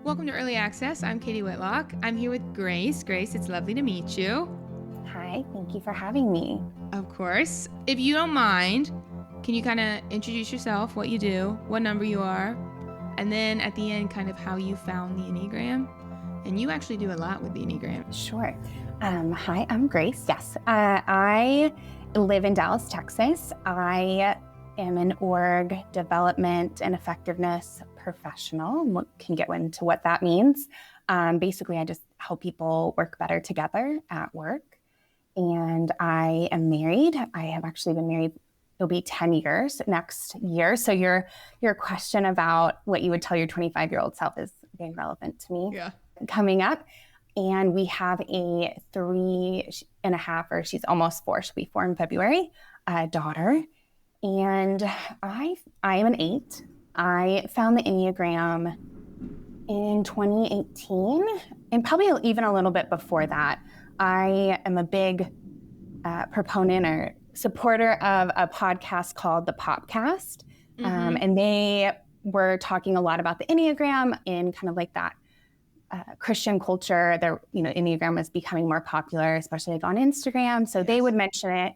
Welcome to Early Access. I'm Katie Whitlock. I'm here with Grace. Grace, it's lovely to meet you. Hi, thank you for having me. Of course. If you don't mind, can you kind of introduce yourself, what you do, what number you are, and then at the end, kind of how you found the Enneagram? And you actually do a lot with the Enneagram. Sure. Hi, I'm Grace. Yes, I live in Dallas, Texas. I am an org development and effectiveness professional. We can get into what that means. Basically, I just help people work better together at work. And I am married. I have actually been married. It'll be 10 years next year. So your question about what you would tell your 25-year-old self is very relevant to me. Yeah. Coming up. And we have a 3.5, or she's almost 4, she'll be 4 in February, daughter. And I am an 8. I found the Enneagram in 2018, and probably even a little bit before that. I am a big proponent or supporter of a podcast called The Popcast. And they were talking a lot about the Enneagram in kind of like that Christian culture. There, Enneagram was becoming more popular, especially like on Instagram. So They would mention it.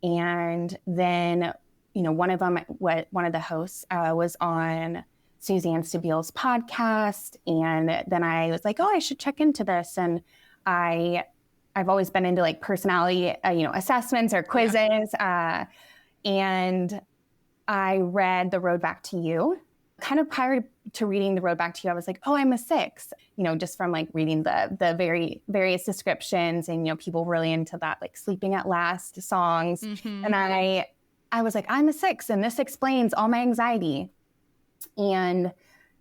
And then, one of the hosts was on Suzanne Stabille's podcast. And then I was like, oh, I should check into this. And I've always been into like personality, assessments or quizzes. And I read The Road Back to You. Kind of prior to reading The Road Back to You, I was like, oh, I'm a 6, just from like reading the very various descriptions and, people really into that, like Sleeping at Last songs. And I was like, I'm a 6 and this explains all my anxiety. And,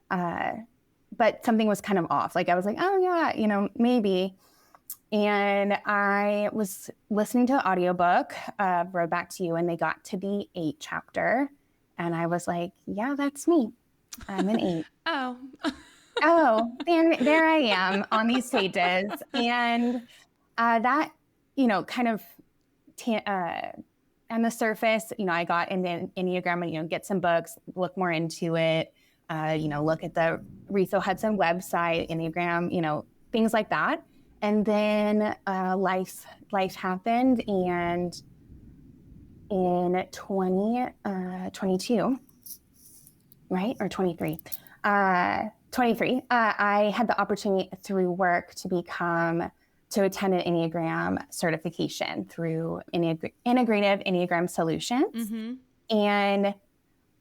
but something was kind of off. Like I was like, oh yeah, maybe. And I was listening to an audiobook of Road Back to You, and they got to the 8 chapter. And I was like, yeah, that's me. I'm an 8. Oh, there I am on these stages. And that, kind of on the surface, I got into Enneagram and, get some books, look more into it, look at the Riso Hudson website, Enneagram, things like that. And then life happened. And in 2022, right? Or 23. 23. I had the opportunity through work to attend an Enneagram certification through Integrative Enneagram Solutions. And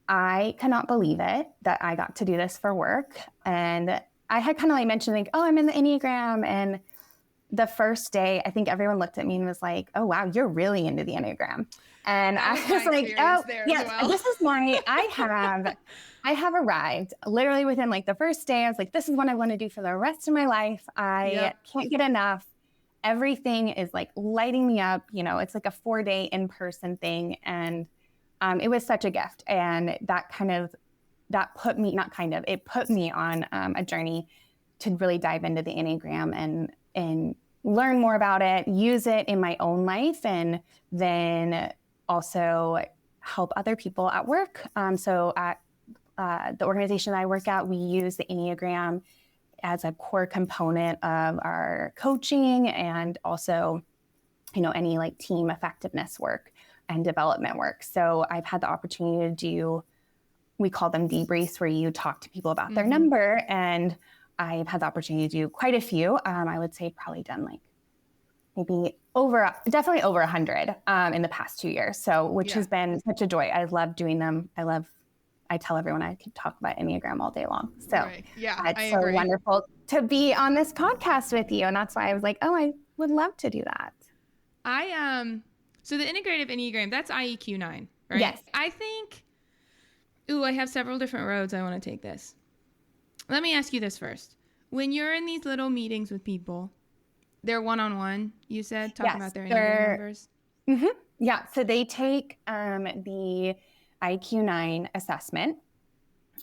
I cannot believe it that I got to do this for work. And I had kind of like mentioned like, oh, I'm in the Enneagram. And the first day, I think everyone looked at me and was like, oh, wow, you're really into the Enneagram. And I was like, oh, yes, this is I have arrived. Literally within like the first day, I was like, this is what I want to do for the rest of my life. I can't get enough. Everything is like lighting me up. It's like a 4-day in-person thing. And it was such a gift. And it put me on a journey to really dive into the Enneagram and learn more about it, use it in my own life, and then also help other people at work. So at the organization that I work at, we use the Enneagram as a core component of our coaching and also, any like team effectiveness work and development work. So I've had the opportunity to do, we call them debriefs, where you talk to people about their number. And I've had the opportunity to do quite a few. I would say probably done like maybe definitely over 100 in the past 2 years. So, which has been such a joy. I love doing them. I tell everyone I could talk about Enneagram all day long. So it's so wonderful to be on this podcast with you. And that's why I was like, oh, I would love to do that. So the Integrative Enneagram, that's IEQ 9, right? Yes. I think, I have several different roads I want to take this. Let me ask you this first. When you're in these little meetings with people, they're one-on-one, you said, talking about their Enneagram numbers? Yeah, so they take the IQ 9 assessment,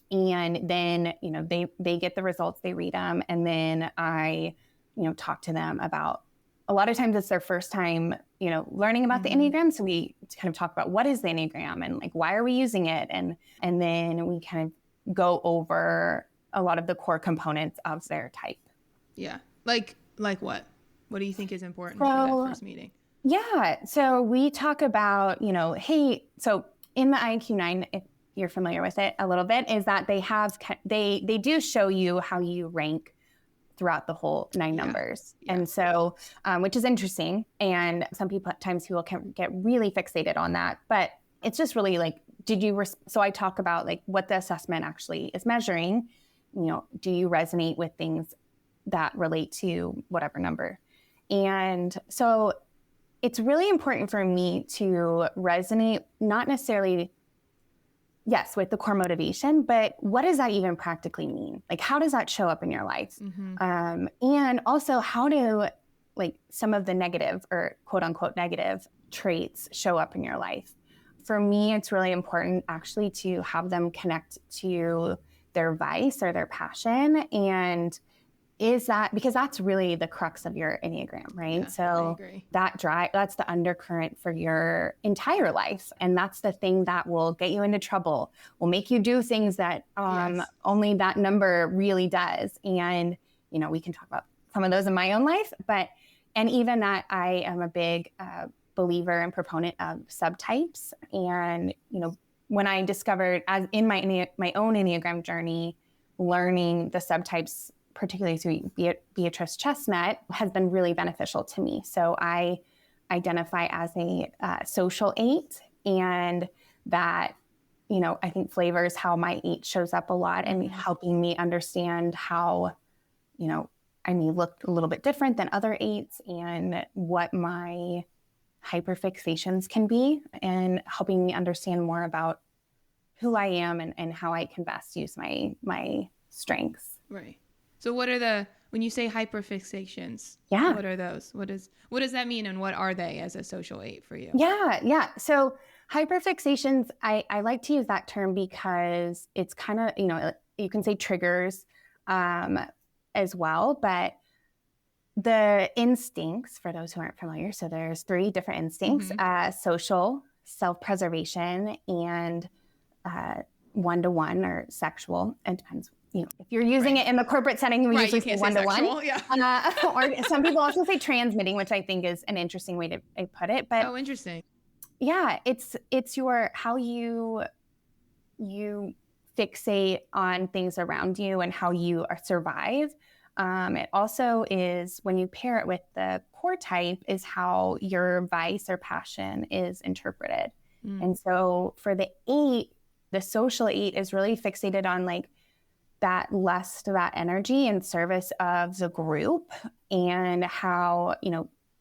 and then, they get the results, they read them, and then I, talk to them about, a lot of times it's their first time, learning about the Enneagram. So we kind of talk about what is the Enneagram and like, why are we using it? And then we kind of go over a lot of the core components of their type. Yeah. Like what? What do you think is important for that first meeting? Yeah. So we talk about, hey, so in the IQ9, if you're familiar with it a little bit, is that they do show you how you rank throughout the whole 9 numbers. Yeah. And so, which is interesting. And sometimes people can get really fixated on that, but it's just really like, so I talk about like what the assessment actually is measuring. Do you resonate with things that relate to whatever number? And so it's really important for me to resonate, not necessarily, yes, with the core motivation, but what does that even practically mean? Like, how does that show up in your life? Mm-hmm. And also, how do like some of the negative or quote unquote negative traits show up in your life? For me, it's really important actually to have them connect to their vice or their passion. And because that's really the crux of your Enneagram, right? Yeah, so that's the undercurrent for your entire life. And that's the thing that will get you into trouble, will make you do things that only that number really does. And, we can talk about some of those in my own life, and even that I am a big believer and proponent of subtypes. And, when I discovered as in my own Enneagram journey, learning the subtypes, particularly through Beatrice Chestnut, has been really beneficial to me. So I identify as a social 8, and that, I think flavors how my 8 shows up a lot and helping me understand how, I may look a little bit different than other 8s and what my hyperfixations can be, and helping me understand more about who I am and how I can best use my strengths. Right. So when you say hyperfixations, what are those? What does that mean, and what are they as a social 8 for you? Yeah. So hyperfixations, I like to use that term because it's kind of, you can say triggers as well, but the instincts, for those who aren't familiar, so there's 3 different instincts, social, self-preservation, and one-to-one or sexual. It depends. If you're using it in the corporate setting, we usually say one-to-one. Yeah. Or some people also say transmitting, which I think is an interesting way to put it. But interesting. Yeah, it's how you fixate on things around you and how you survive. It also is, when you pair it with the core type, is how your vice or passion is interpreted. And so for the 8, the social 8 is really fixated on like that lust, that energy in service of the group, and how,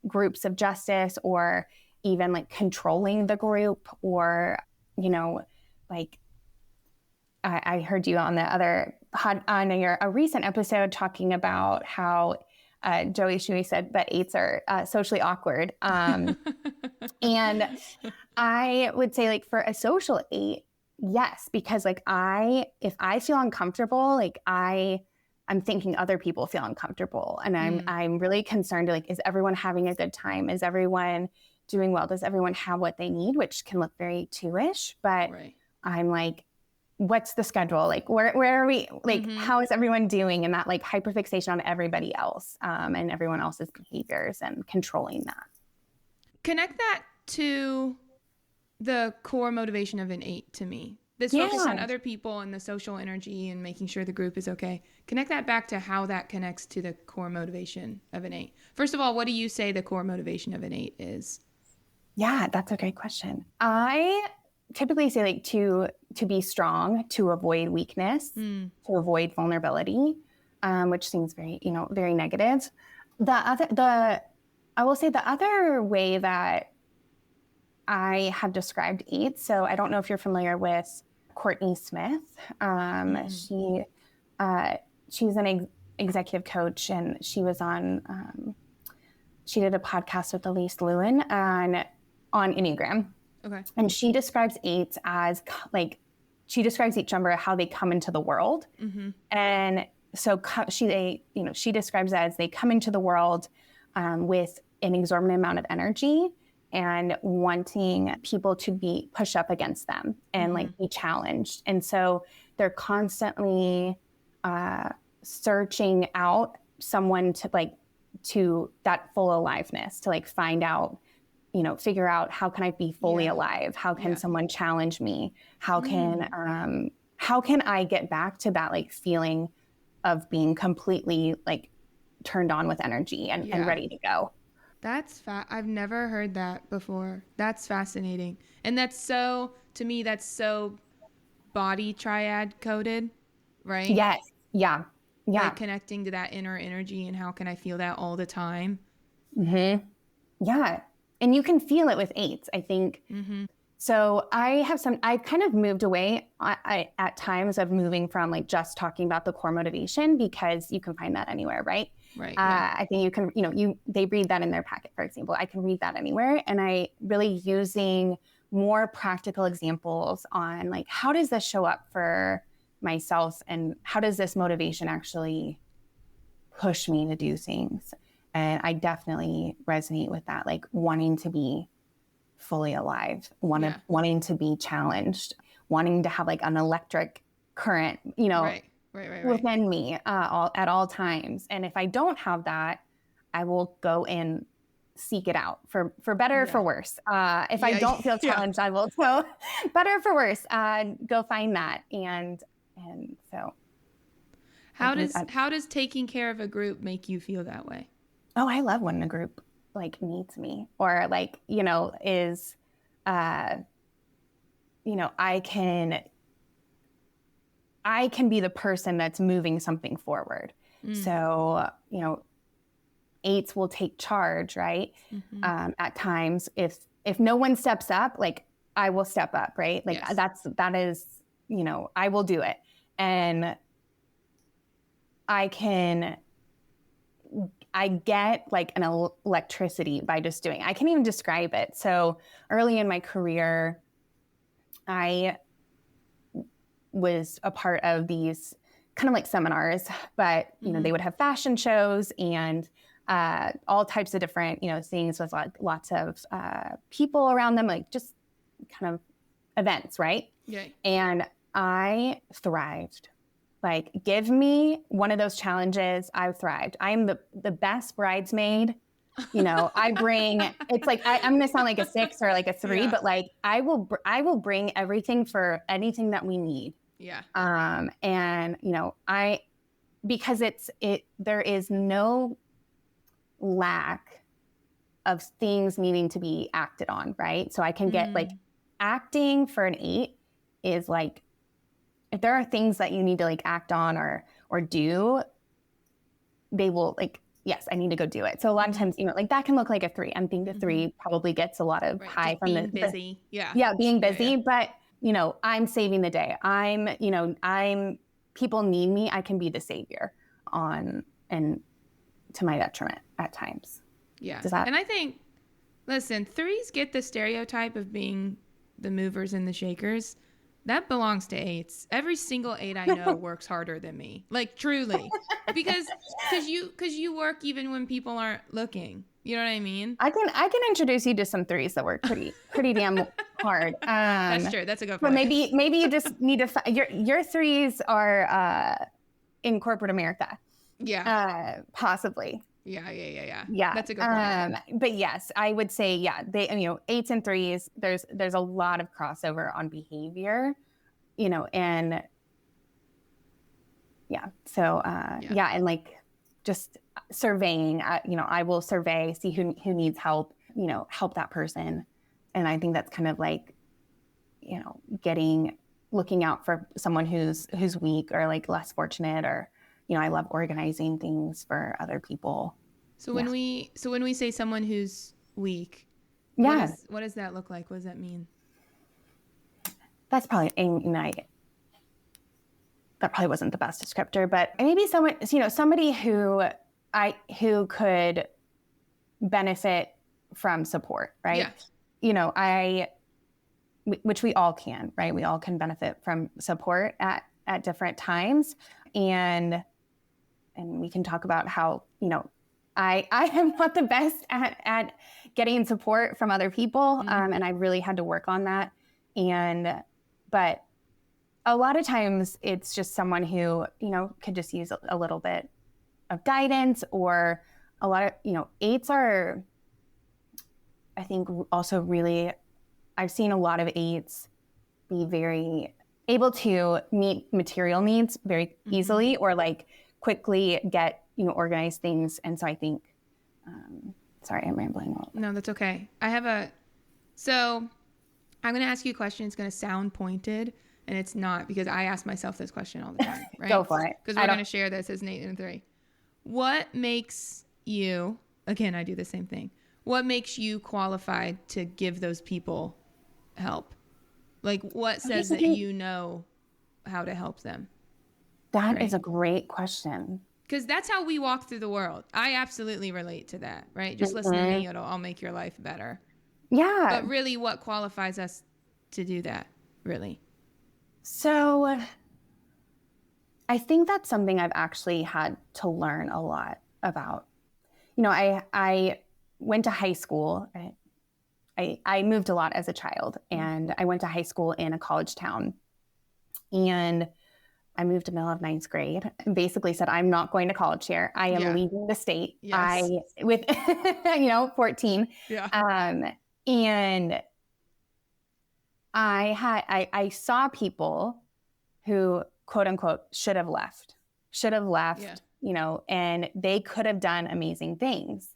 groups of justice, or even like controlling the group, or, like I heard you on a recent episode talking about how Joey Shui said that 8s are socially awkward. And I would say, like, for a social 8, yes, because like if I feel uncomfortable, like I'm thinking other people feel uncomfortable, and I'm really concerned, like, is everyone having a good time? Is everyone doing well? Does everyone have what they need? Which can look very 2-ish, but I'm like, what's the schedule? Like, where are we? Like, how is everyone doing? And that like hyperfixation on everybody else and everyone else's behaviors, and controlling that. Connect that to the core motivation of an 8 to me. This focus on other people and the social energy and making sure the group is okay. Connect that back to how that connects to the core motivation of an 8. First of all, what do you say the core motivation of an 8 is? Yeah, that's a great question. I typically say like to be strong, to avoid weakness, to avoid vulnerability, which seems very, very negative. I will say the other way that I have described 8. So I don't know if you're familiar with Courtney Smith. She's an executive coach, and she was on, she did a podcast with Elise Lewin on Enneagram. Okay. And she describes 8s as like, she describes each number how they come into the world. And so she describes it as they come into the world with an exorbitant amount of energy and wanting people to be pushed up against them and like be challenged. And so they're constantly searching out someone to that full aliveness, to like find out, figure out how can I be fully alive? How can someone challenge me? How can I get back to that like feeling of being completely like turned on with energy and ready to go? That's I've never heard that before. That's fascinating. And to me, that's so body triad coded, right? Yes. Yeah. Yeah. Like connecting to that inner energy and how can I feel that all the time? Mm-hmm. Yeah. And you can feel it with eights, I think. Mm-hmm. So I've kind of moved away at times of moving from like just talking about the core motivation, because you can find that anywhere, right? Right. I think you can, they read that in their packet, for example. I can read that anywhere. And I really using more practical examples on like, how does this show up for myself? And how does this motivation actually push me to do things? And I definitely resonate with that, like wanting to be fully alive, wanting to be challenged, wanting to have like an electric current, Right. within me at all times. And if I don't have that, I will go and seek it out for better or for worse. If I don't feel challenged, I will. So better or for worse, go find that. And so. How does taking care of a group make you feel that way? Oh, I love when a group like needs me, or like, is, I can be the person that's moving something forward. So, eights will take charge, right? Mm-hmm. At times, if no one steps up, like I will step up, right? Like that is, I will do it. And I get like an electricity by just doing it. I can't even describe it. So early in my career, I was a part of these kind of like seminars, but they would have fashion shows and all types of different things with lots of people around them, like just kind of events, right? Yeah. And I thrived. Like, give me one of those challenges, I thrived. I'm the best bridesmaid. I bring, it's like, I'm going to sound like a 6 or like a 3, but like, I will bring everything for anything that we need. Yeah. And, because there is no lack of things needing to be acted on, right? So I can get like acting for an 8 is like, if there are things that you need to like act on or do, they will like, yes, I need to go do it. So a lot of times, like that can look like a 3. I think the 3 probably gets a lot of high from being busy. Being busy, but I'm saving the day. People need me. I can be the savior and to my detriment at times. Yeah. And I think, listen, 3s get the stereotype of being the movers and the shakers. That belongs to 8s. Every single 8 I know works harder than me. Like, truly. Because you work even when people aren't looking. You know what I mean? I can introduce you to some 3s that work pretty damn hard. That's true. That's a good point. But maybe you just need to your 3s are in corporate America. Yeah. Possibly. Yeah. Yeah. That's a good point. But yes, I would say, they, 8s and 3s, there's a lot of crossover on behavior, and so, and like just surveying, I will survey, see who needs help, help that person. And I think that's kind of like, looking out for someone who's weak or like less fortunate, or, I love organizing things for other people. So when we say someone who's weak, what does that look like? What does that mean? That's probably, that probably wasn't the best descriptor, but maybe someone, somebody who could benefit from support, right? Yeah. Which we all can, right? We all can benefit from support at different times. And we can talk about how, I am not the best at getting support from other people. And I really had to work on that. But a lot of times it's just someone who, could just use a little bit of guidance, or a lot of, eights are, I think, also really, I've seen a lot of eights be very able to meet material needs very easily, or like quickly get, organize things. And so I think, sorry, I'm rambling a little bit. No, that's okay. So I'm going to ask you a question. It's going to sound pointed, and it's not, because I ask myself this question all the time, right? Go for it. Because we're going to share this as an 8 and a 3. What makes you, again, I do the same thing. What makes you qualified to give those people help? Like, what says that you know how to help them? That is a great question. Because that's how we walk through the world. I absolutely relate to that, right? Just listen to me. I'll make your life better. Yeah. But really, what qualifies us to do that, really? So I think that's something I've actually had to learn a lot about. I went to high school. I moved a lot as a child, and I went to high school in a college town. And I moved in the middle of 9th grade and basically said, I'm not going to college here. I am leaving the state. Yes. With 14. Yeah. And I saw people who, quote unquote, should have left, and they could have done amazing things.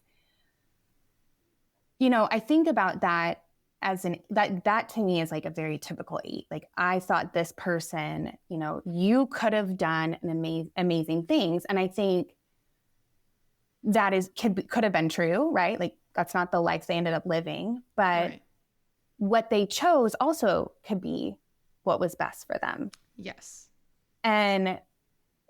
I think about that that to me is like a very typical 8. Like, I thought this person, you could have done an amazing things. And I think that could have been true, right? Like, that's not the life they ended up living, but what they chose also could be what was best for them. Yes. And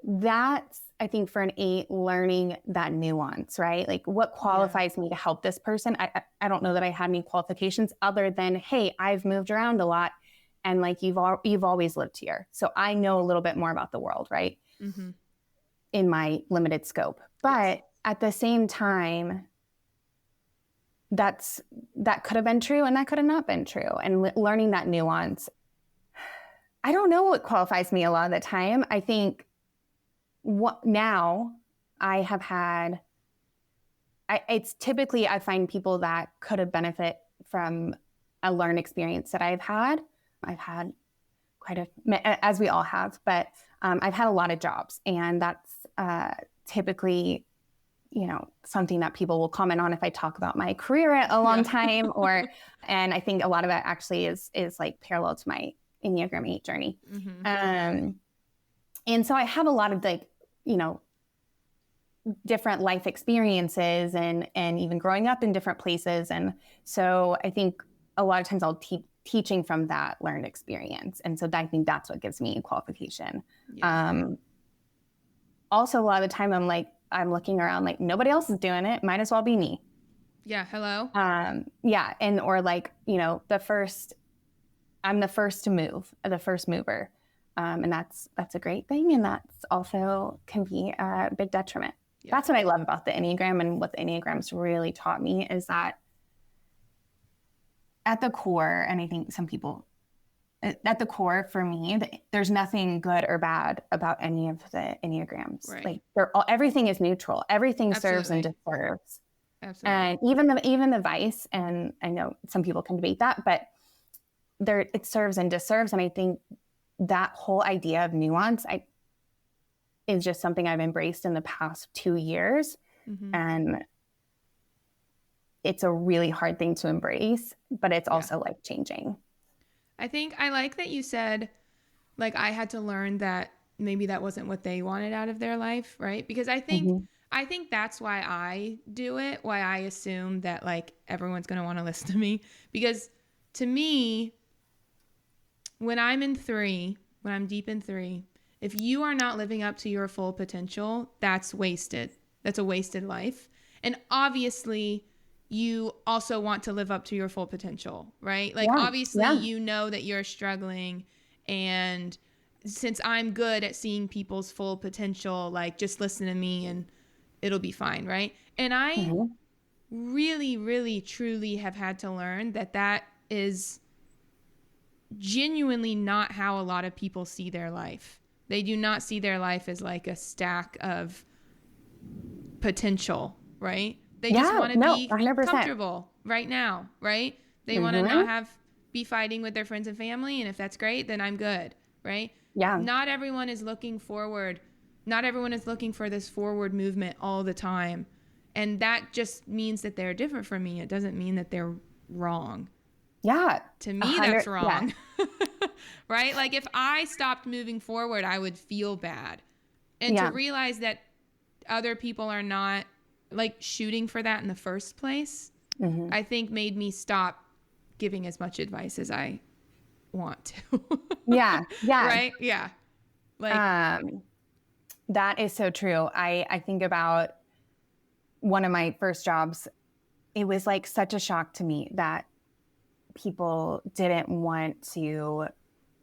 that's, I think, for an 8, learning that nuance, right? Like, what qualifies me to help this person? I don't know that I had any qualifications other than, hey, I've moved around a lot, and like, you've always lived here, so I know a little bit more about the world, right? Mm-hmm. In my limited scope. But at the same time, that could have been true, and that could have not been true. And learning that nuance, I don't know what qualifies me a lot of the time. I think now I have had, it's typically, I find people that could have benefit from a learned experience that I've had. I've had as we all have, but I've had a lot of jobs, and that's typically, something that people will comment on if I talk about my career a long time, and I think a lot of it actually is like parallel to my Enneagram 8 journey. Mm-hmm. And so I have a lot of different life experiences, and even growing up in different places. And so I think a lot of times I'll teaching from that learned experience. And so I think that's what gives me qualification. Yeah. Also, a lot of the time I'm looking around like, nobody else is doing it. Might as well be me. Yeah. Hello. Yeah. And, or like, I'm the first to move, the first mover. And that's a great thing. And that's also can be a big detriment. Yeah. That's what I love about the Enneagram, and what the Enneagram's really taught me is that at the core, and I think some people, at the core for me, there's nothing good or bad about any of the Enneagrams. Right. Like, everything is neutral. Everything serves and deserves. Absolutely. And even the vice, and I know some people can debate that, but it serves and deserves. And I think that whole idea of nuance is just something I've embraced in the past 2 years. Mm-hmm. And it's a really hard thing to embrace, but it's also life-changing. I think I like that you said, like, I had to learn that maybe that wasn't what they wanted out of their life, right? Because I think that's why I do it, why I assume that, like, everyone's going to want to listen to me. Because to me, when I'm deep in 3, if you are not living up to your full potential, that's wasted. That's a wasted life. And obviously, you also want to live up to your full potential, right? Like, obviously, you know that you're struggling. And since I'm good at seeing people's full potential, like, just listen to me and it'll be fine, right? And I really, really, truly have had to learn that is genuinely not how a lot of people see their life. They do not see their life as like a stack of potential, right? They just want to be 100%. comfortable right now, right? They want to not be fighting with their friends and family, and if that's great, then I'm good, right? Yeah. Not everyone is looking forward. Not everyone is looking for this forward movement all the time. And that just means that they're different from me. It doesn't mean that they're wrong. Yeah. To me, that's wrong. Yeah. Right? Like if I stopped moving forward, I would feel bad. And to realize that other people are not like shooting for that in the first place, I think made me stop giving as much advice as I want to. Yeah. Right? Yeah. Like that is so true. I think about one of my first jobs. It was like such a shock to me that people didn't want to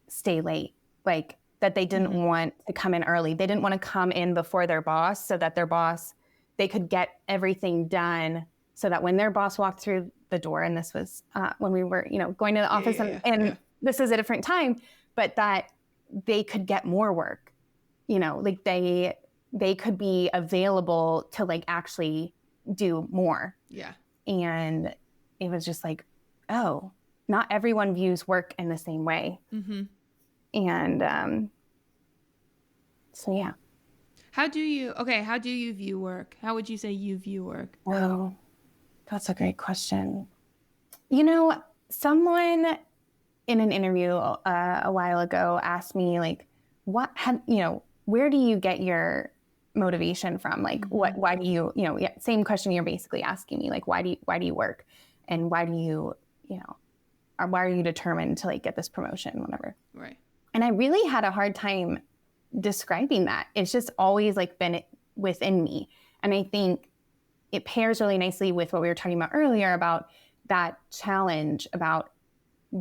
stay late, like that they didn't want to come in early. They didn't want to come in before their boss so that their boss, they could get everything done so that when their boss walked through the door, and this was when we were, going to the office and this is a different time, but that they could get more work, like they could be available to like actually do more. Yeah. And it was just like, oh, not everyone views work in the same way. And so, yeah. How do you view work? How would you say you view work? Oh, that's a great question. Someone in an interview a while ago asked me, like, where do you get your motivation from? Like, why do you, same question you're basically asking me, like, why do you work? And why do you, or why are you determined to like get this promotion, whatever. Right. And I really had a hard time describing that. It's just always like been within me. And I think it pairs really nicely with what we were talking about earlier about that challenge about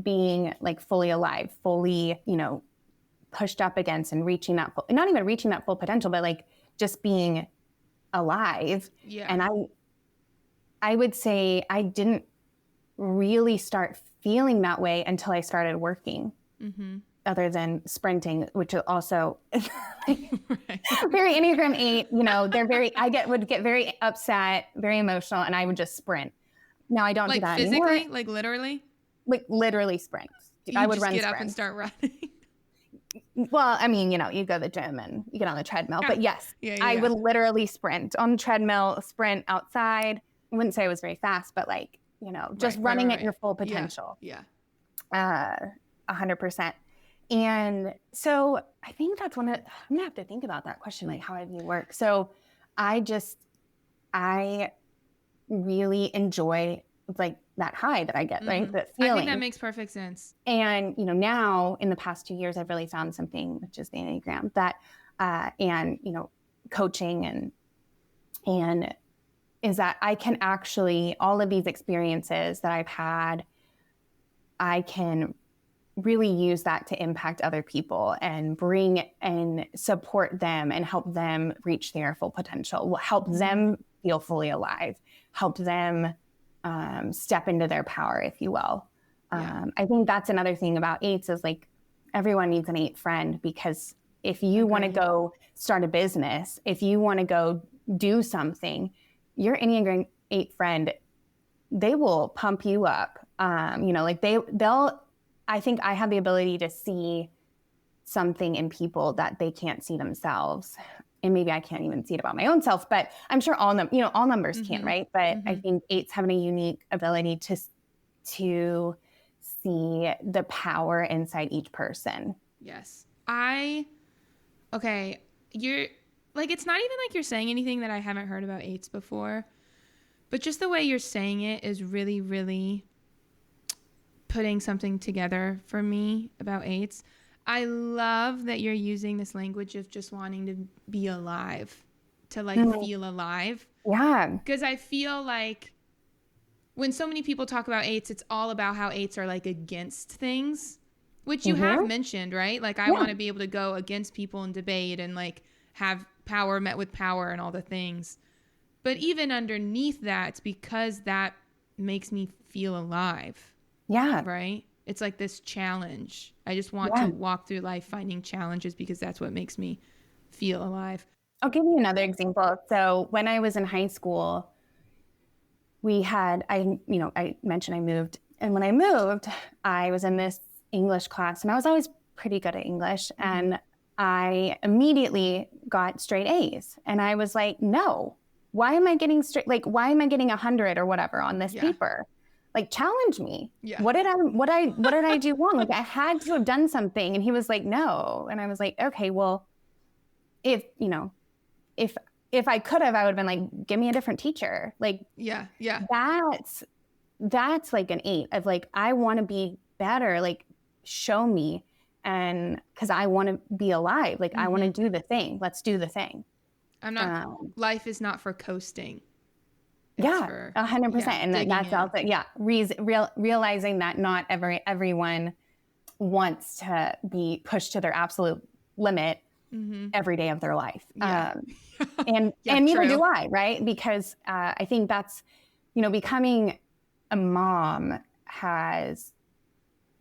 being like fully alive, fully, pushed up against and reaching that not even reaching that full potential, but like just being alive. Yeah. And I would say I didn't really start feeling that way until I started working, other than sprinting, which is also very Enneagram 8, would get very upset, very emotional, and I would just sprint. Now I don't do that physically, anymore. like literally? Like literally sprints. I would run get sprints. Up and start running. Well, I mean, you go to the gym and you get on the treadmill, but yes, I would literally sprint on the treadmill, sprint outside. I wouldn't say I was very fast, but like, just running at your full potential. Yeah. 100%. And so I think that's I'm going to have to think about that question, like how I view work. So I really enjoy like that high that I get, right? That feeling. I think that makes perfect sense. And, now in the past 2 years, I've really found something, which is the Enneagram, that, and, coaching and is that I can actually, all of these experiences that I've had, I can really use that to impact other people and bring and support them and help them reach their full potential, help them feel fully alive, help them step into their power, if you will. I think that's another thing about eights is like everyone needs an 8 friend, because if you want to go start a business, if you want to go do something, your Enneagram 8 friend, they will pump you up. Like they'll, I think I have the ability to see something in people that they can't see themselves. And maybe I can't even see it about my own self, but I'm sure all numbers can, right? But I think 8s have a unique ability to see the power inside each person. Yes. You're like, it's not even like you're saying anything that I haven't heard about 8s before, but just the way you're saying it is really, really putting something together for me about 8s. I love that you're using this language of just wanting to be alive, to like feel alive. Yeah. Because I feel like when so many people talk about 8s, it's all about how 8s are like against things, which you have mentioned, right? Like I want to be able to go against people and debate and like have power met with power and all the things. But even underneath that, it's because that makes me feel alive. Yeah. Right? It's like this challenge. I just want to walk through life finding challenges because that's what makes me feel alive. I'll give you another example. So when I was in high school, I mentioned I moved. And when I moved, I was in this English class, and I was always pretty good at English. And I immediately got straight A's. And I was like, no, why am I getting why am I getting 100 or whatever on this paper? Like, challenge me. Yeah. What did I do wrong? Like, I had to have done something. And he was like, no. And I was like, okay, well, if I could have, I would have been like, give me a different teacher. Like, yeah. That's like an 8 of like, I want to be better. Like, show me. And because I want to be alive. Like, I want to do the thing. Let's do the thing. I'm not, life is not for coasting. It's 100%. And that's also, realizing that not everyone wants to be pushed to their absolute limit every day of their life. And neither do I, right? Because I think that's, becoming a mom has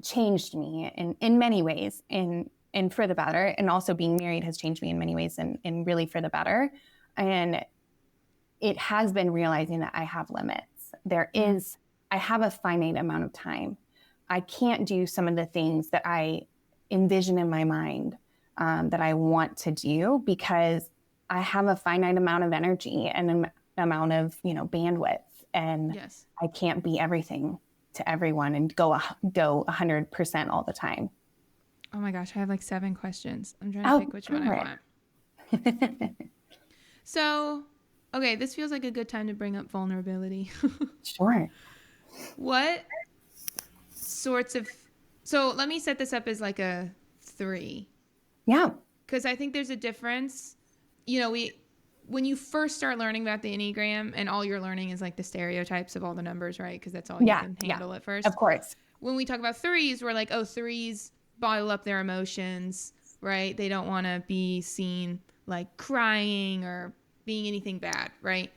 changed me in many ways, and for the better. And also being married has changed me in many ways and really for the better. And it has been realizing that I have limits. I have a finite amount of time. I can't do some of the things that I envision in my mind that I want to do because I have a finite amount of energy and an amount of, bandwidth, and I can't be everything to everyone and go 100% all the time. Oh my gosh, I have like 7 questions. I'm trying to pick which one I want. So, okay, this feels like a good time to bring up vulnerability. Sure. What sorts of, so let me set this up as like a 3. Yeah. Because I think there's a difference. When you first start learning about the Enneagram and all you're learning is like the stereotypes of all the numbers, right? Because that's all you can handle at first. Of course. When we talk about 3s, we're like, oh, 3s bottle up their emotions, right? They don't want to be seen like crying or being anything bad, right?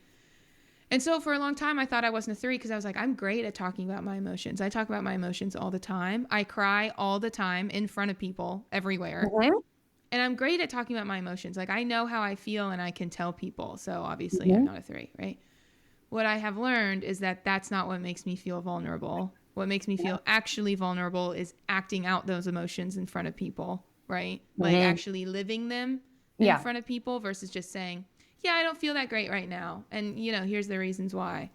And so for a long time, I thought I wasn't a 3 because I was like, I'm great at talking about my emotions. I talk about my emotions all the time. I cry all the time in front of people everywhere. And I'm great at talking about my emotions. Like, I know how I feel and I can tell people. So obviously I'm not a 3, right? What I have learned is that that's not what makes me feel vulnerable. What makes me feel actually vulnerable is acting out those emotions in front of people, right? Like actually living them in front of people versus just saying, yeah, I don't feel that great right now. And, here's the reasons why.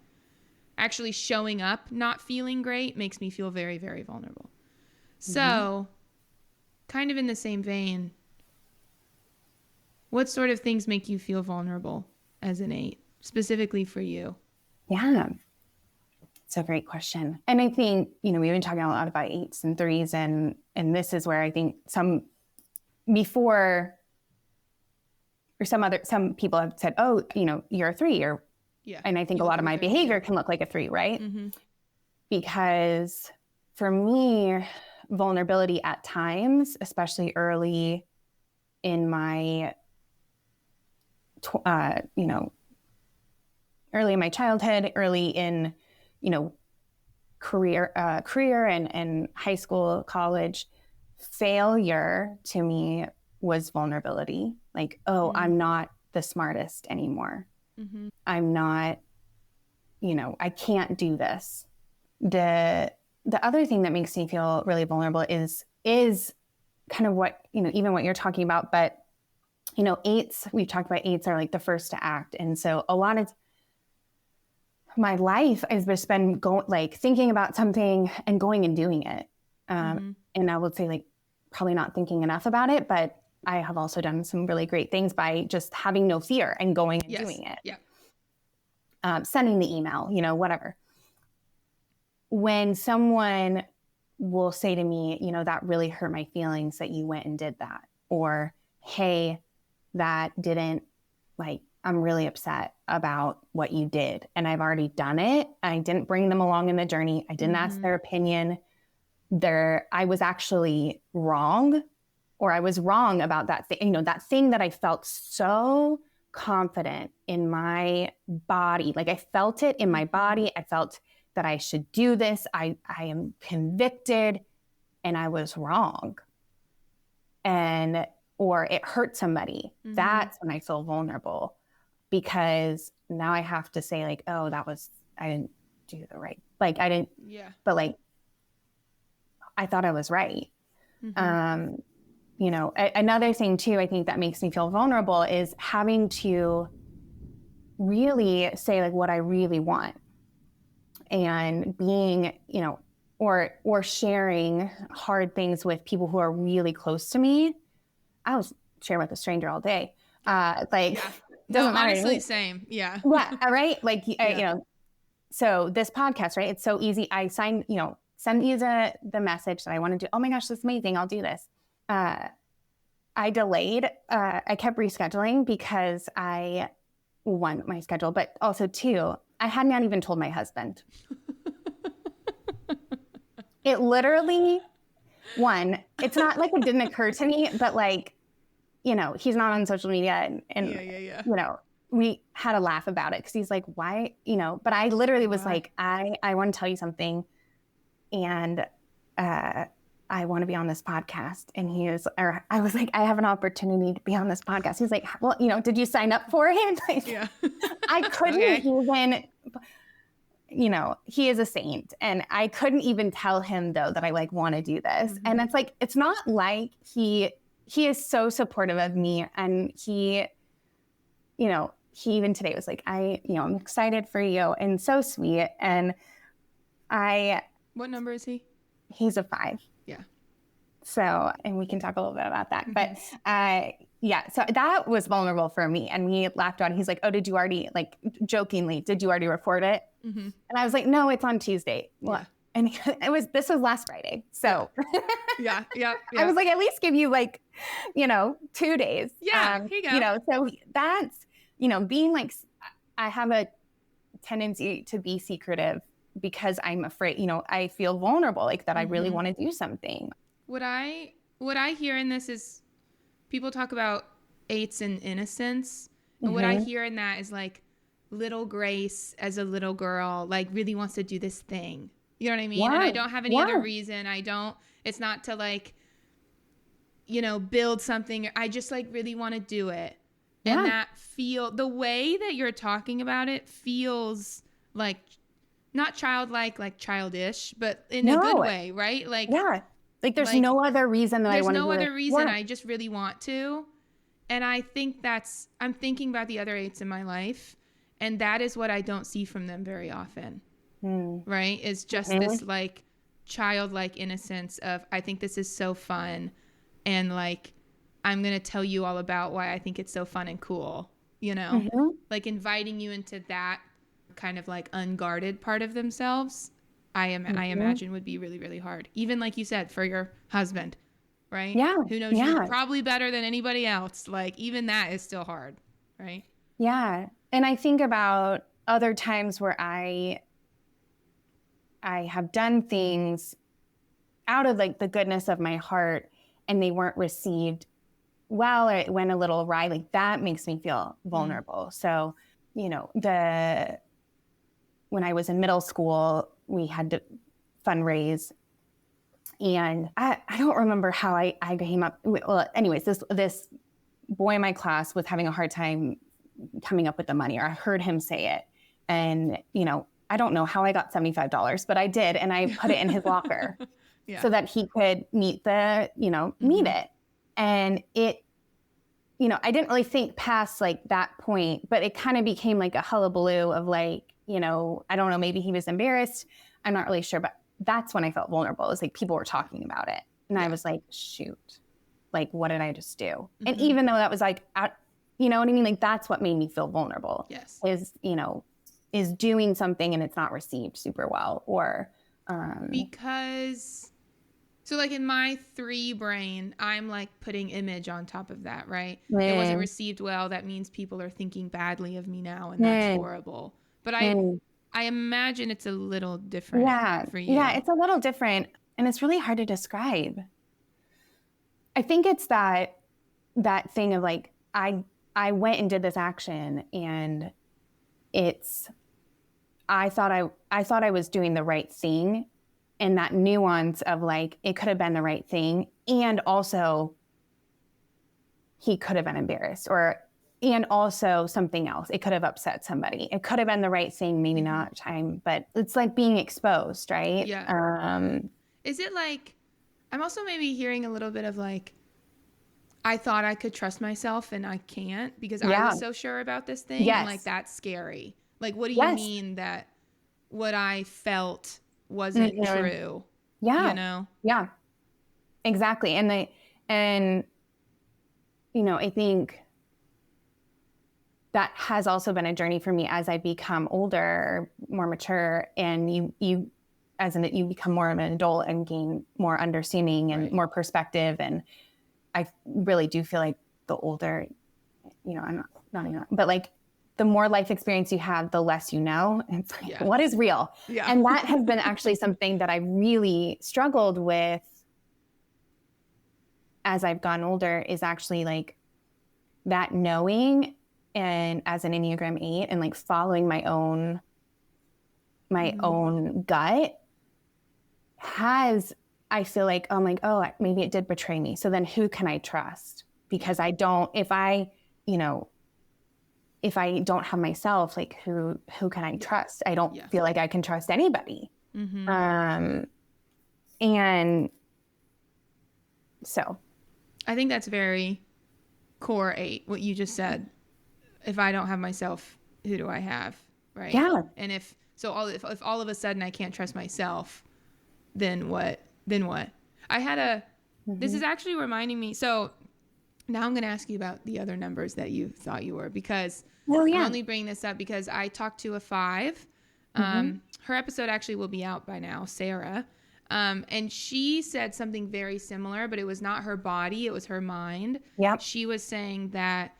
Actually showing up, not feeling great makes me feel very, very vulnerable. So kind of in the same vein, what sort of things make you feel vulnerable as an 8, specifically for you? Yeah, it's a great question. And I think, we've been talking a lot about 8s and 3s, and this is where I think some people have said, oh, you're a 3, and I think a lot of my behavior can look like a 3, right? Because for me, vulnerability at times, especially early in my early in my childhood, early in, career and high school, college, failure to me was vulnerability. Like, I'm not the smartest anymore. I'm not, I can't do this. The other thing that makes me feel really vulnerable is kind of what, even what you're talking about, but 8s, we've talked about 8s are like the first to act. And so a lot of my life has just been thinking about something and going and doing it. And I would say like probably not thinking enough about it, but I have also done some really great things by just having no fear and going and doing it. Yeah. Sending the email, whatever. When someone will say to me, that really hurt my feelings that you went and did that, or, hey, that didn't, I'm really upset about what you did and I've already done it. I didn't bring them along in the journey. I didn't ask their opinion. I was actually wrong, or I was wrong about that thing, that thing that I felt so confident in my body. Like, I felt it in my body. I felt that I should do this. I am convicted and I was wrong, or it hurt somebody, that's when I feel vulnerable, because now I have to say like, oh, I didn't do the right, like I didn't, but like, I thought I was right. Another thing too, I think that makes me feel vulnerable is having to really say like what I really want, and being, or sharing hard things with people who are really close to me. I was sharing with a stranger all day. Doesn't matter. Honestly, same. Yeah. Yeah. Right. Like, so this podcast, right? It's so easy. I send you the message that I want to do. Oh my gosh, this is amazing. I'll do this. I delayed. I kept rescheduling because one, my schedule, but also two, I had not even told my husband. It literally, it's not like it didn't occur to me, but like, he's not on social media, and we had a laugh about it because he's like, why, but I literally was like, I want to tell you something, and I want to be on this podcast. And I was like, I have an opportunity to be on this podcast. He's like, well, did you sign up for it? I couldn't even, he is a saint. And I couldn't even tell him though that I like want to do this. And it's like, it's not like he is so supportive of me. And he even today was like, I'm excited for you, and so sweet. And what number is he? He's a 5. Yeah. So, and we can talk a little bit about that, but so that was vulnerable for me. And we laughed about it. He's like, oh, did you already, like jokingly, did you already record it? And I was like, no, it's on Tuesday. Well, and this was last Friday. So yeah. I was like, at least give you like, 2 days. Yeah. Here you go. So that's, being like, I have a tendency to be secretive because I'm afraid, I feel vulnerable, like that I really want to do something. What I hear in this is people talk about 8s and innocence. And what I hear in that is like little Grace as a little girl, like really wants to do this thing. You know what I mean? And I don't have any other reason. It's not to like, build something. I just like really want to do it. Yeah. And the way that you're talking about it feels like not childlike, like childish, but in a good way, right? Like, like there's no other reason that I want to do it. There's no other reason. I just really want to. And I think I'm thinking about the other 8s in my life, and that is what I don't see from them very often, right? Is just this like childlike innocence of, I think this is so fun, and like, I'm going to tell you all about why I think it's so fun and cool, like inviting you into that kind of like unguarded part of themselves. I imagine would be really, really hard. Even like you said, for your husband, right? Yeah. Who knows you probably better than anybody else. Like even that is still hard, right? Yeah. And I think about other times where I have done things out of like the goodness of my heart and they weren't received well, or it went a little awry. Like that makes me feel vulnerable. So, when I was in middle school, we had to fundraise, and I don't remember how I came up. Well, anyways, this boy in my class was having a hard time coming up with the money, or I heard him say it, and I don't know how I got $75, but I did, and I put it in his locker so that he could meet it, and it. I didn't really think past like that point, but it kind of became like a hullabaloo of like, I don't know, maybe he was embarrassed. I'm not really sure, but that's when I felt vulnerable. It was like people were talking about it. And I was like, shoot, like, what did I just do? And even though that was like, you know what I mean? Like, that's what made me feel vulnerable. Yes. Is doing something and it's not received super well, or. So like in my 3 brain, I'm like putting image on top of that, right? It wasn't received well. That means people are thinking badly of me now, and that's horrible. But I imagine it's a little different for you. Yeah, it's a little different, and it's really hard to describe. I think it's that thing of like, I went and did this action, and I thought I was doing the right thing, and that nuance of like, it could have been the right thing. And also he could have been embarrassed, and also something else. It could have upset somebody. It could have been the right thing, maybe not time, but it's like being exposed, right? Yeah. Is it like, I'm also maybe hearing a little bit of like, I thought I could trust myself and I can't because I was so sure about this thing. Yes. And like, that's scary. Like, what do you mean that what I felt wasn't true? Yeah. You know? Yeah, exactly. And I think that has also been a journey for me as I become older, more mature, and you become more of an adult and gain more understanding and more perspective. And I really do feel like the older, I'm not even, but like the more life experience you have, the less you know. And it's like, what is real? Yeah. And that has been actually something that I really struggled with as I've gone older, is actually like that knowing, and as an Enneagram 8 and like following my own gut I feel like, I'm like, oh, maybe it did betray me. So then who can I trust? Because if I don't have myself, like who can I trust? I don't feel like I can trust anybody. And so I think that's very core 8, what you just said. If I don't have myself, who do I have? Right. Yeah. And if all of a sudden I can't trust myself, then what? I had this is actually reminding me. So now I'm going to ask you about the other numbers that you thought you were, because I'm only bringing this up because I talked to a 5. Her episode actually will be out by now, Sarah. And she said something very similar, but it was not her body, it was her mind. Yep. She was saying that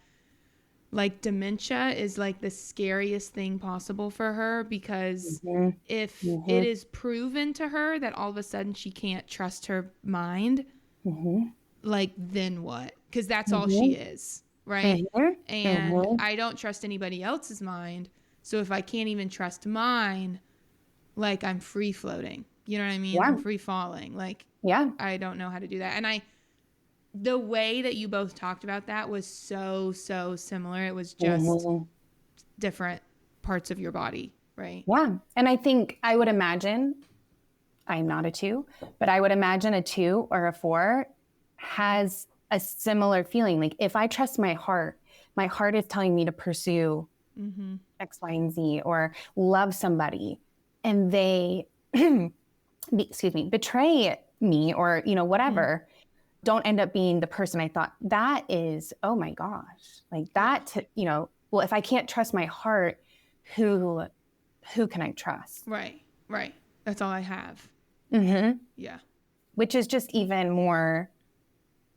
like dementia is like the scariest thing possible for her, because if it is proven to her that all of a sudden she can't trust her mind, like then what? Because that's all she is, right? And I don't trust anybody else's mind. So if I can't even trust mine, like I'm free floating. You know what I mean? Yeah. I'm free falling. Like, I don't know how to do that. And the way that you both talked about that was so similar. It was just different parts of your body, right? Yeah. And I think I would imagine, I'm not a 2, but I would imagine a 2 or a 4 has a similar feeling. Like if I trust my heart is telling me to pursue X, Y, and Z, or love somebody, and they, betray me, or, whatever, don't end up being the person I thought. That is, oh my gosh, like that, well, if I can't trust my heart, who can I trust? Right. That's all I have. Yeah. Which is just even more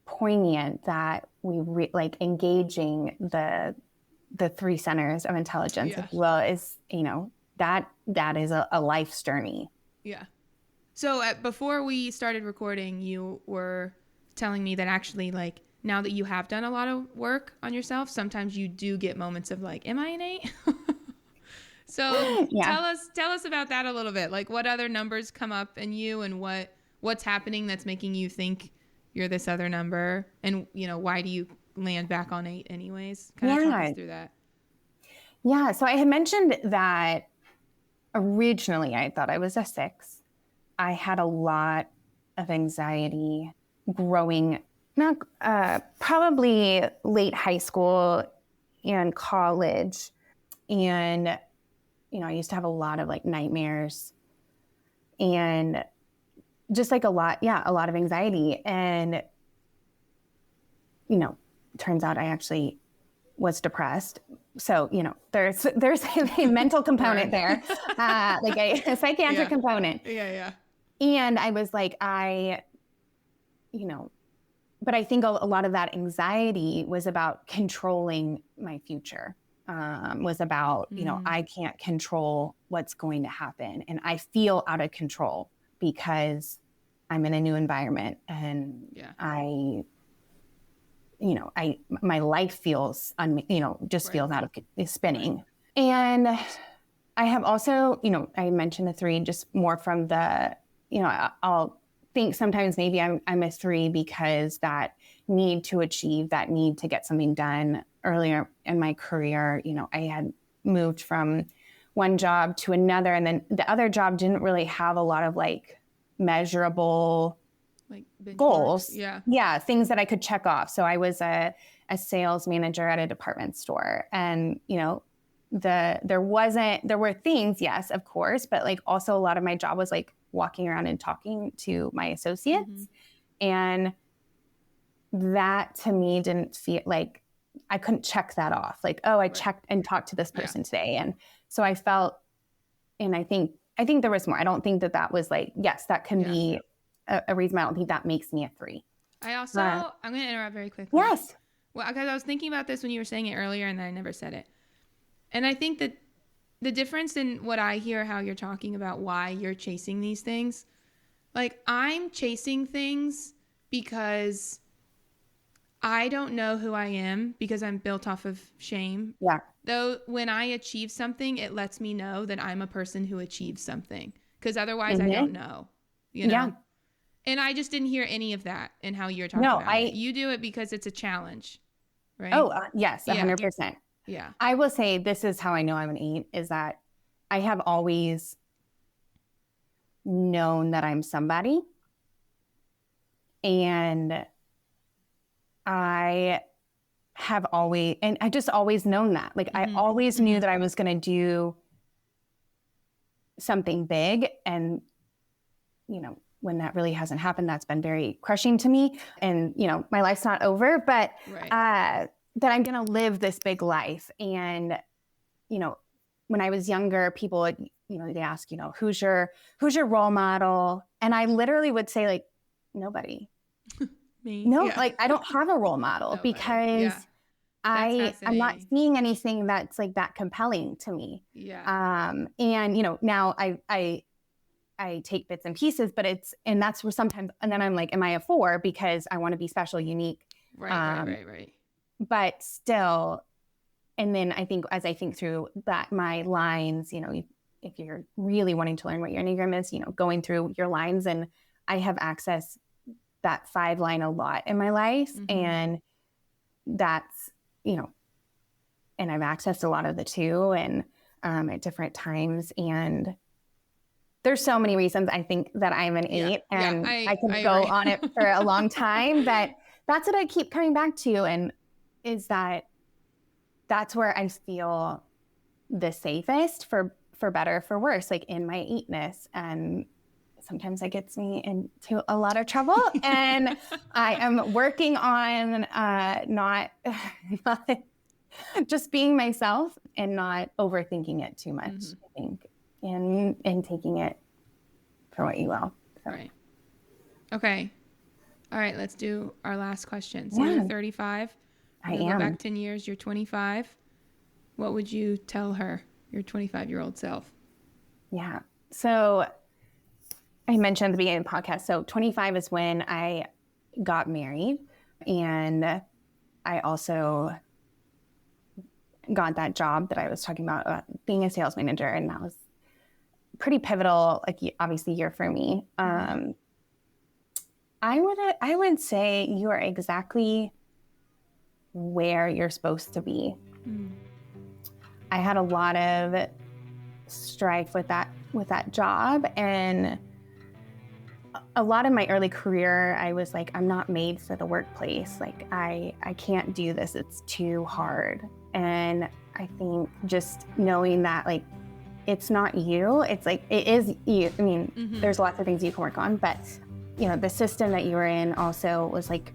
poignant that we like engaging the 3 centers of intelligence as well, is, that is a life's journey. Yeah. So before we started recording, you were telling me that actually, like, now that you have done a lot of work on yourself, sometimes you do get moments of like, am I an 8? So tell us about that a little bit. Like, what other numbers come up in you, and what's happening that's making you think you're this other number, and why do you land back on 8 anyways? Kind of talk us through that. Yeah. So I had mentioned that originally I thought I was a 6. I had a lot of anxiety growing, probably late high school and college. And, I used to have a lot of like nightmares and just like a lot of anxiety. And, turns out I actually was depressed. So, there's a mental component there, like a psychiatric component. Yeah. And I was like, but I think a lot of that anxiety was about controlling my future, was about, I can't control what's going to happen. And I feel out of control because I'm in a new environment, and my life feels, feels out of spinning. And I have also, I mentioned the 3 just more from the, I'll think sometimes maybe I'm a 3 because that need to achieve, that need to get something done earlier in my career. I had moved from one job to another, and then the other job didn't really have a lot of like measurable like goals. Yeah. Things that I could check off. So I was a sales manager at a department store, and there were things, yes, of course, but like also a lot of my job was like walking around and talking to my associates. And that to me didn't feel like I couldn't check that off. Like, oh, I checked and talked to this person today. And so I felt, and I think there was more. I don't think that was like, yes, that can be a reason. I don't think that makes me a 3. I also, I'm going to interrupt very quickly. Yes. Well, because I was thinking about this when you were saying it earlier and then I never said it. And I think that the difference in what I hear, how you're talking about why you're chasing these things, like I'm chasing things because I don't know who I am because I'm built off of shame. Yeah. Though when I achieve something, it lets me know that I'm a person who achieves something, because otherwise I don't know, Yeah. And I just didn't hear any of that in how you're talking about it. You do it because it's a challenge, right? Oh, yes, 100%. Yeah. I will say this is how I know I'm an 8, is that I have always known that I'm somebody. And I just always known that. Like I always knew that I was going to do something big. And, when that really hasn't happened, that's been very crushing to me. And, my life's not over, but that I'm going to live this big life. And, when I was younger, people would, they ask, who's your role model? And I literally would say like, nobody. Me? No, like I don't have a role model because I'm not seeing anything that's like that compelling to me. Yeah. And now I take bits and pieces, but that's where sometimes, and then I'm like, am I a 4 because I want to be special, unique? Right. But still, and then I think as I think through that, my lines, if you're really wanting to learn what your Enneagram is, going through your lines, and I have access that 5 line a lot in my life. And that's, and I've accessed a lot of the 2 and at different times. And there's so many reasons I think that I'm an 8 and I can go on it for a long time, but that's what I keep coming back to. And is that's where I feel the safest for better, for worse, like in my 8ness. And sometimes that gets me into a lot of trouble. And I am working on not just being myself and not overthinking it too much, I think, and taking it for what you will. So. Right. Okay. All right, let's do our last question. So you're 35. I am. Go back 10 years, you're 25. What would you tell her, your 25-year-old self? Yeah. So I mentioned at the beginning of the podcast, so 25 is when I got married, and I also got that job that I was talking about, being a sales manager, and that was pretty pivotal, like obviously year for me. I would say you are exactly where you're supposed to be. I had a lot of strife with that job, and a lot of my early career, I was like, I'm not made for the workplace. Like I can't do this. It's too hard. And I think just knowing that, like, it's not you, it's like, it is you. I mean, there's lots of things you can work on, but the system that you were in also was like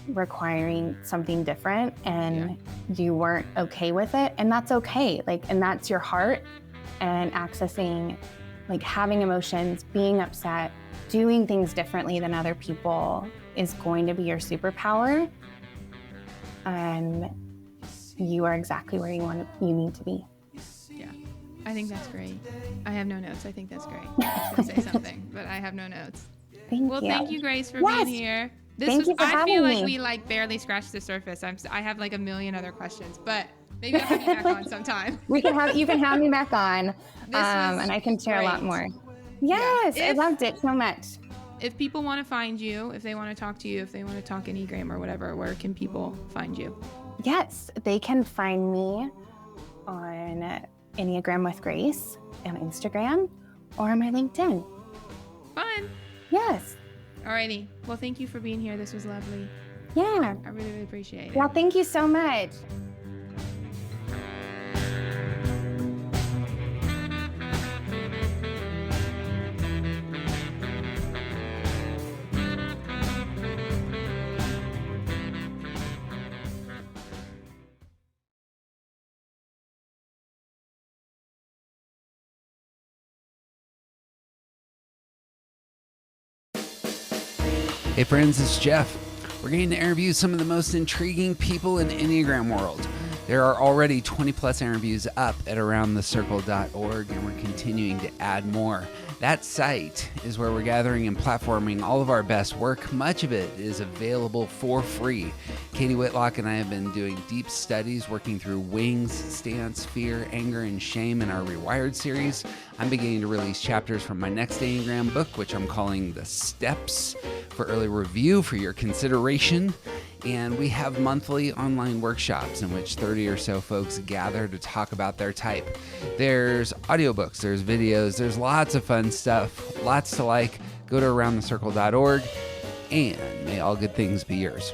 requiring something different, and you weren't okay with it. And that's okay. Like, and that's your heart, and accessing, like having emotions, being upset, doing things differently than other people is going to be your superpower. And you are exactly where you need to be. Yeah, I think that's great. I have no notes. I think that's great. I was going to say something, but I have no notes. Thank you, Grace, for being here. Thank you for having me. I feel like we like barely scratched the surface. I have like a million other questions, but maybe I'll have you back on sometime. You can have me back on, and I can share a lot more. Yes, I loved it so much. If people want to find you, if they want to talk to you, if they want to talk Enneagram or whatever, where can people find you? Yes, they can find me on Enneagram with Grace on Instagram or on my LinkedIn. Fun. Yes. Alrighty. Well, thank you for being here. This was lovely. Yeah. I really, really appreciate it. Well, thank you so much. Hey friends, it's Jeff. We're going to interview some of the most intriguing people in the Enneagram world. There are already 20 plus interviews up at aroundthecircle.org, and we're continuing to add more. That site is where we're gathering and platforming all of our best work. Much of it is available for free. Katie Whitlock and I have been doing deep studies working through wings, stance, fear, anger, and shame in our Rewired series. I'm beginning to release chapters from my next Enneagram book, which I'm calling The Steps, for early review for your consideration. And we have monthly online workshops in which 30 or so folks gather to talk about their type. There's audiobooks, there's videos, there's lots of fun stuff, lots to like. Go to aroundthecircle.org, and may all good things be yours.